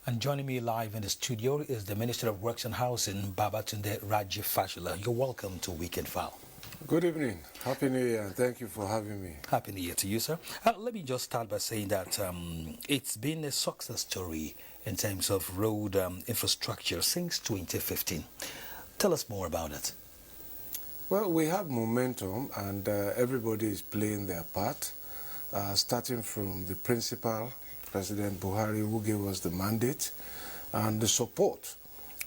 And joining me live in the studio is the Minister of Works and Housing, Babatunde Fashola. You're welcome to Weekend File. Good evening. Happy New Year, and thank you for having me. Happy New Year to you, sir. Let me just start by saying that it's been a success story in terms of road infrastructure since 2015. Tell us more about it. Well, we have momentum, and everybody is playing their part, starting from the principal, President Buhari, who gave us the mandate, and the support.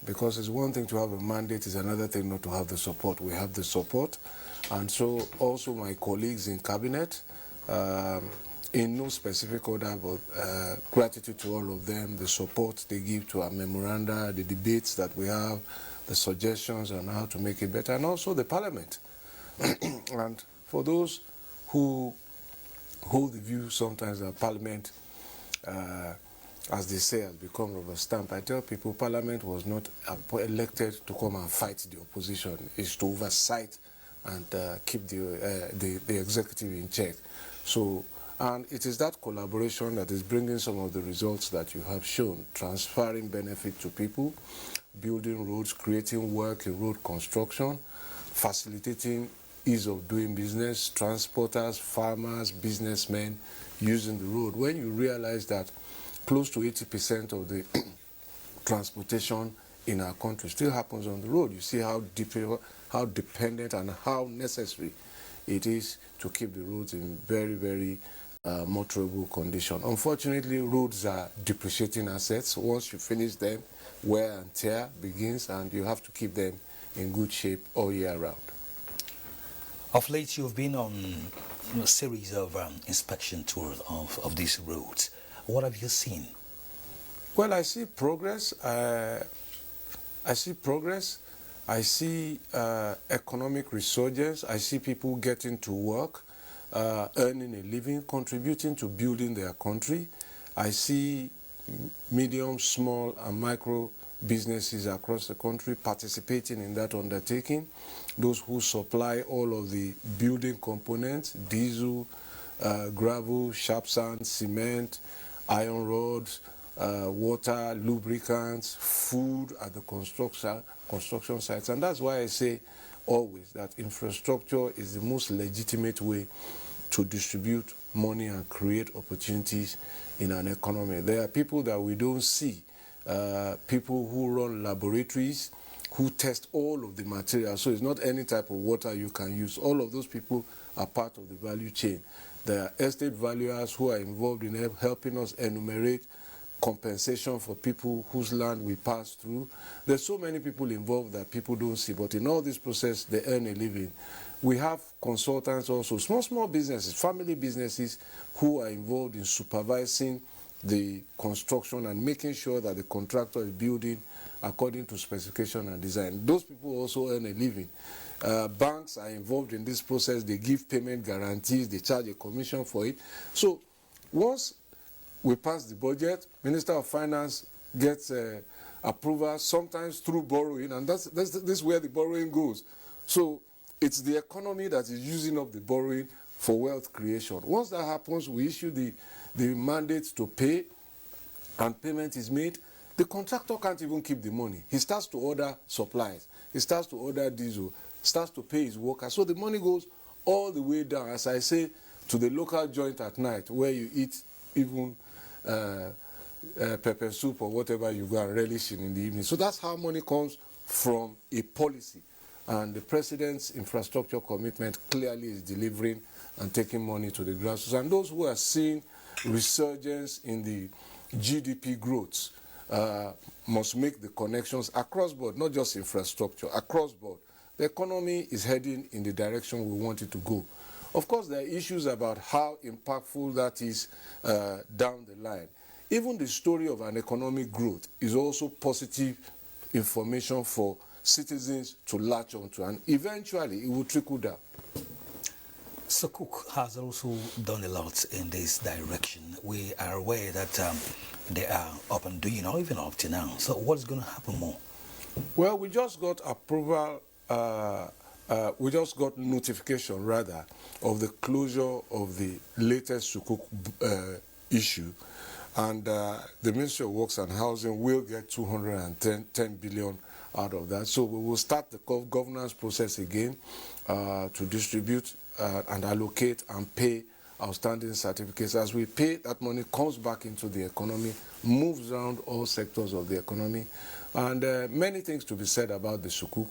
Because it's one thing to have a mandate, it's another thing not to have the support. We have the support, and so also my colleagues in cabinet, in no specific order, but gratitude to all of them, the support they give to our memoranda, the debates that we have, the suggestions on how to make it better, and also the parliament. And for those who hold the view sometimes that parliament, as they say, has become rubber stamp, I tell people Parliament was not elected to come and fight the opposition. It's to oversight and keep the executive in check. So, and it is that collaboration that is bringing some of the results that you have shown, transferring benefit to people, building roads, creating work in road construction, facilitating ease of doing business, transporters, farmers, businessmen using the road. When you realize that close to 80% of the transportation in our country still happens on the road, you see how dependent and how necessary it is to keep the roads in very, very motorable condition. Unfortunately, roads are depreciating assets. Once you finish them, wear and tear begins, and you have to keep them in good shape all year round. Of late, you've been on a series of inspection tours of these roads. What have you seen? Well, I see progress. I see economic resurgence. I see people getting to work, earning a living, contributing to building their country. I see medium, small, and micro businesses across the country participating in that undertaking. Those who supply all of the building components, diesel, gravel, sharp sand, cement, iron rods, water, lubricants, food at the construction sites. And that's why I say always that infrastructure is the most legitimate way to distribute money and create opportunities in an economy. There are people that we don't see, people who run laboratories, who test all of the materials. So it's not any type of water you can use. All of those people are part of the value chain. There are estate valuers who are involved in helping us enumerate compensation for people whose land we pass through. There's so many people involved that people don't see, but in all this process, they earn a living. We have consultants also, small businesses, family businesses, who are involved in supervising the construction and making sure that the contractor is building according to specification and design. Those people also earn a living. Banks are involved in this process. They give payment guarantees. They charge a commission for it. So once we pass the budget, Minister of Finance gets approval, sometimes through borrowing, and this is where the borrowing goes. So it's the economy that is using up the borrowing for wealth creation. Once that happens, we issue the mandate to pay, and payment is made. The contractor can't even keep the money. He starts to order supplies. He starts to order diesel, starts to pay his workers. So the money goes all the way down, as I say, to the local joint at night, where you eat even pepper soup or whatever you go and relish in the evening. So that's how money comes from a policy. And the President's infrastructure commitment clearly is delivering and taking money to the grassroots. And those who are seeing resurgence in the GDP growth must make the connections across board, not just infrastructure, across board. The economy is heading in the direction we want it to go. Of course, there are issues about how impactful that is down the line. Even the story of an economic growth is also positive information for citizens to latch onto, and eventually it will trickle down. Sukuk has also done a lot in this direction. We are aware that they are up and doing, or even up to now. So what's going to happen more? Well, we just got approval, we just got notification, rather, of the closure of the latest Sukuk issue. And the Ministry of Works and Housing will get 210 billion out of that. So we will start the governance process again to distribute and allocate and pay outstanding certificates. As we pay, that money comes back into the economy, moves around all sectors of the economy, and many things to be said about the sukuk,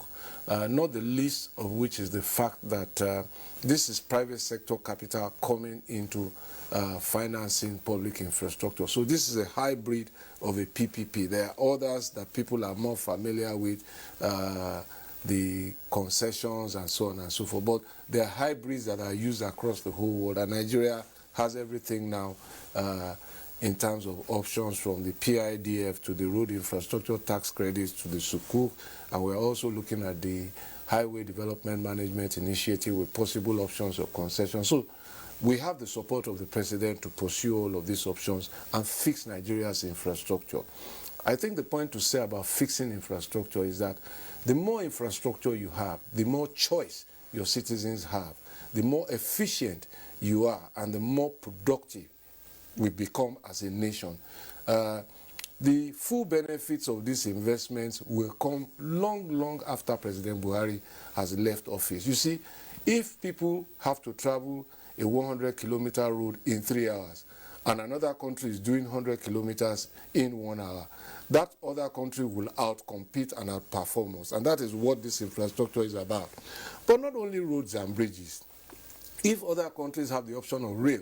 not the least of which is the fact that this is private sector capital coming into financing public infrastructure. So this is a hybrid of a PPP. There are others that people are more familiar with, the concessions and so on and so forth. But there are hybrids that are used across the whole world, and Nigeria has everything now in terms of options, from the PIDF to the road infrastructure tax credits to the sukuk, and we're also looking at the highway development management initiative with possible options of concession. So we have the support of the president to pursue all of these options and fix Nigeria's infrastructure. I think the point to say about fixing infrastructure is that the more infrastructure you have, the more choice your citizens have, the more efficient you are, and the more productive we become as a nation. The full benefits of these investments will come long after President Buhari has left office. You see, if people have to travel a 100-kilometer road in 3 hours, and another country is doing 100 kilometers in 1 hour, that other country will outcompete and outperform us. And that is what this infrastructure is about. But not only roads and bridges. If other countries have the option of rail,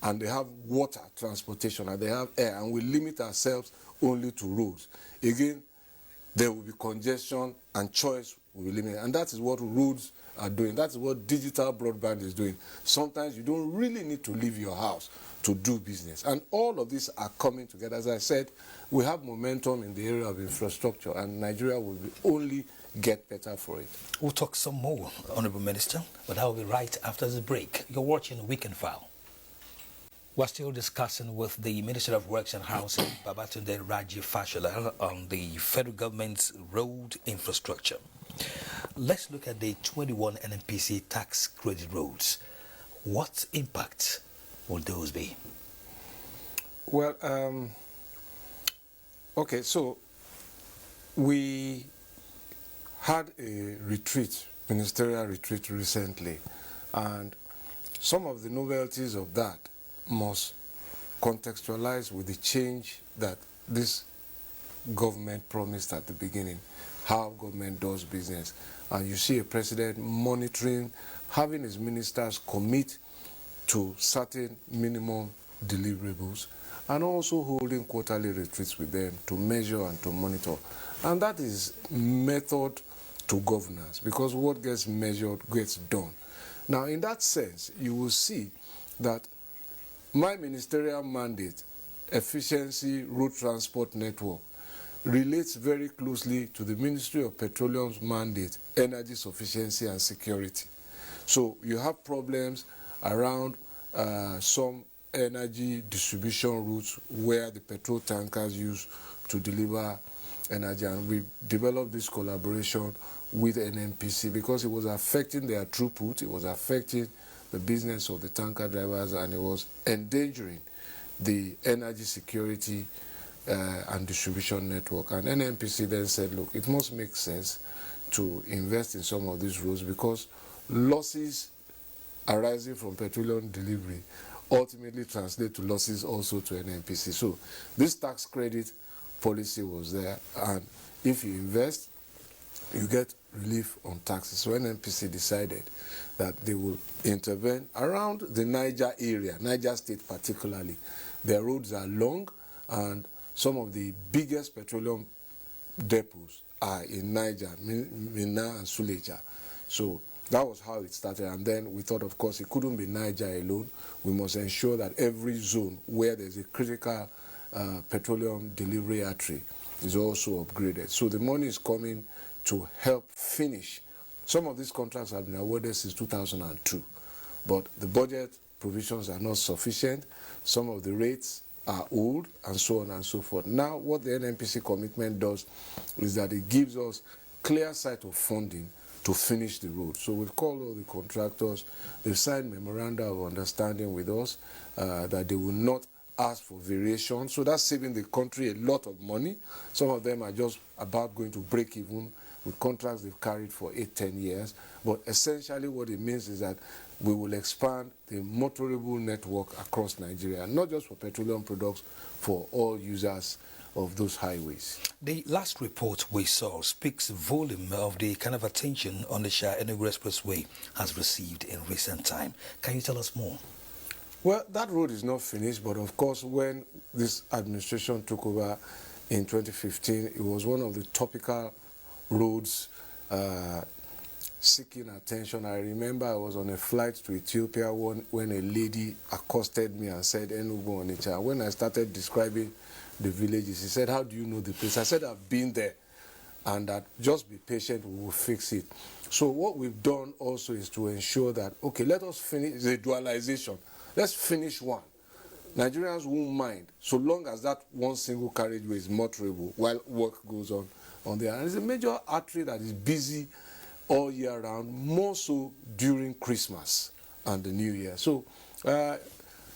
and they have water transportation, and they have air, and we limit ourselves only to roads, again, there will be congestion and choice will be limited. And that is what roads are doing. That's what digital broadband is doing. Sometimes you don't really need to leave your house to do business. And all of these are coming together. As I said, we have momentum in the area of infrastructure, and Nigeria will only get better for it. We'll talk some more, Honorable Minister, but that will be right after the break. You're watching Weekend File. We're still discussing with the Minister of Works and Housing, Babatunde Fashola, on the federal government's road infrastructure. Let's look at the 21 NNPC tax credit roads. What impact will those be? Well, okay, so we had a retreat, ministerial retreat recently, and some of the novelties of that must contextualize with the change that this government promised at the beginning, how government does business. And you see a president monitoring, having his ministers commit to certain minimum deliverables, and also holding quarterly retreats with them to measure and to monitor. And that is method to governance, because what gets measured gets done. Now, in that sense, you will see that my ministerial mandate, efficiency road transport network, relates very closely to the Ministry of Petroleum's mandate, energy sufficiency and security. So you have problems around some energy distribution routes where the petrol tankers use to deliver energy, and we developed this collaboration with NNPC because it was affecting their throughput, it was affecting the business of the tanker drivers, and it was endangering the energy security and distribution network. And NNPC then said, look, it must make sense to invest in some of these roads because losses arising from petroleum delivery ultimately translate to losses also to NNPC. So this tax credit policy was there, and if you invest, you get relief on taxes. So NNPC decided that they will intervene around the Niger area, Niger State particularly. Their roads are long, and some of the biggest petroleum depots are in Niger, Minna and Suleja. So that was how it started. And then we thought, of course, it couldn't be Niger alone. We must ensure that every zone where there's a critical petroleum delivery artery is also upgraded. So the money is coming to help finish. Some of these contracts have been awarded since 2002, but the budget provisions are not sufficient. Some of the rates are old, and so on and so forth. Now, what the NNPC commitment does is that it gives us clear sight of funding to finish the road. So we've called all the contractors. They've signed memoranda of understanding with us that they will not asked for variation, so that's saving the country a lot of money. Some of them are just about going to break even with contracts they've carried for 8-10 years. But essentially what it means is that we will expand the motorable network across Nigeria, not just for petroleum products, for all users of those highways. The last report we saw speaks volume of the kind of attention on the Shah Enugu Expressway has received in recent time. Can you tell us more? Well, that road is not finished, but of course, when this administration took over in 2015, it was one of the topical roads seeking attention. I remember I was on a flight to Ethiopia when a lady accosted me and said, Enugu Onitsha. When I started describing the villages, he said, how do you know the place? I said, I've been there, and that just be patient, we will fix it. So what we've done also is to ensure that, okay, let us finish the dualization. Let's finish one. Nigerians won't mind, so long as that one single carriageway is motorable while work goes on there. And it's a major artery that is busy all year round, more so during Christmas and the New Year. So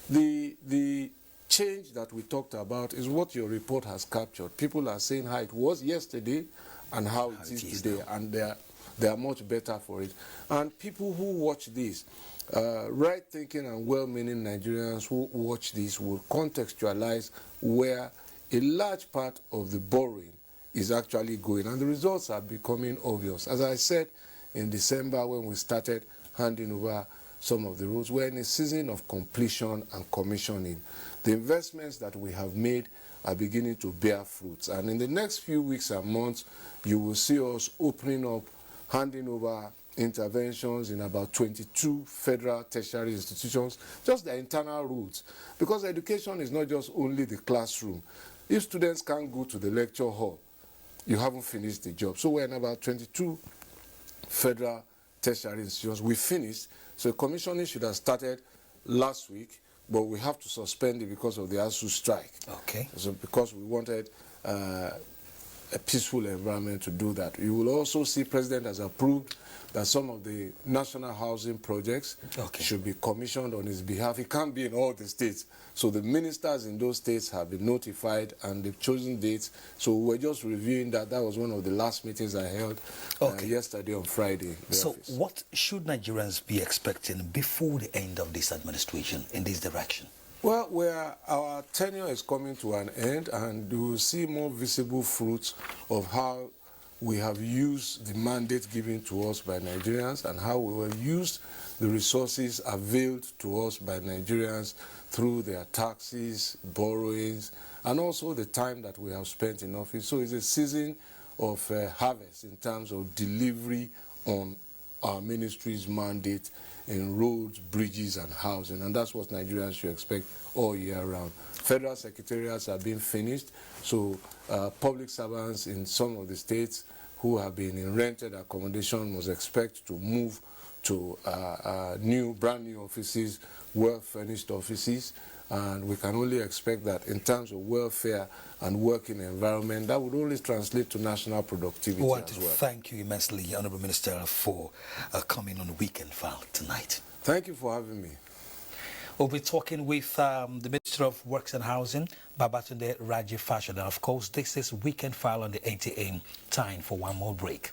the change that we talked about is what your report has captured. People are saying how it was yesterday and how it is today, and they are much better for it. And people who watch this, right-thinking and well-meaning Nigerians who watch this will contextualize where a large part of the borrowing is actually going, and the results are becoming obvious. As I said in December when we started handing over some of the roads, we're in a season of completion and commissioning. The investments that we have made are beginning to bear fruits, and in the next few weeks and months, you will see us opening up, handing over interventions in about 22 federal tertiary institutions, just the internal routes, because education is not just only the classroom. If students can't go to the lecture hall, you haven't finished the job. So we're in about 22 federal tertiary institutions. We finished, so commissioning should have started last week, but we have to suspend it because of the ASU strike. Okay. So because we wanted a peaceful environment to do that. You will also see President has approved that some of the national housing projects should be commissioned on his behalf. He can't be in all the states. So the ministers in those states have been notified and they've chosen dates. So we're just reviewing that. That was one of the last meetings I held yesterday on Friday. So what should Nigerians be expecting before the end of this administration in this direction? Well, our tenure is coming to an end, and you will see more visible fruits of how we have used the mandate given to us by Nigerians and how we will use the resources availed to us by Nigerians through their taxes, borrowings, and also the time that we have spent in office. So it's a season of harvest in terms of delivery on our ministry's mandate in roads, bridges, and housing, and that's what Nigerians should expect all year round. Federal secretariats are being finished, so public servants in some of the states who have been in rented accommodation must expect to move to brand new offices, well-furnished offices, and we can only expect that in terms of welfare and working environment, that would only translate to national productivity as well. I want to thank you immensely, Honorable Minister, for coming on Weekend File tonight. Thank you for having me. We'll be talking with the Minister of Works and Housing, Babatunde Fashola. Of course, this is Weekend File on the NTA. Time for one more break.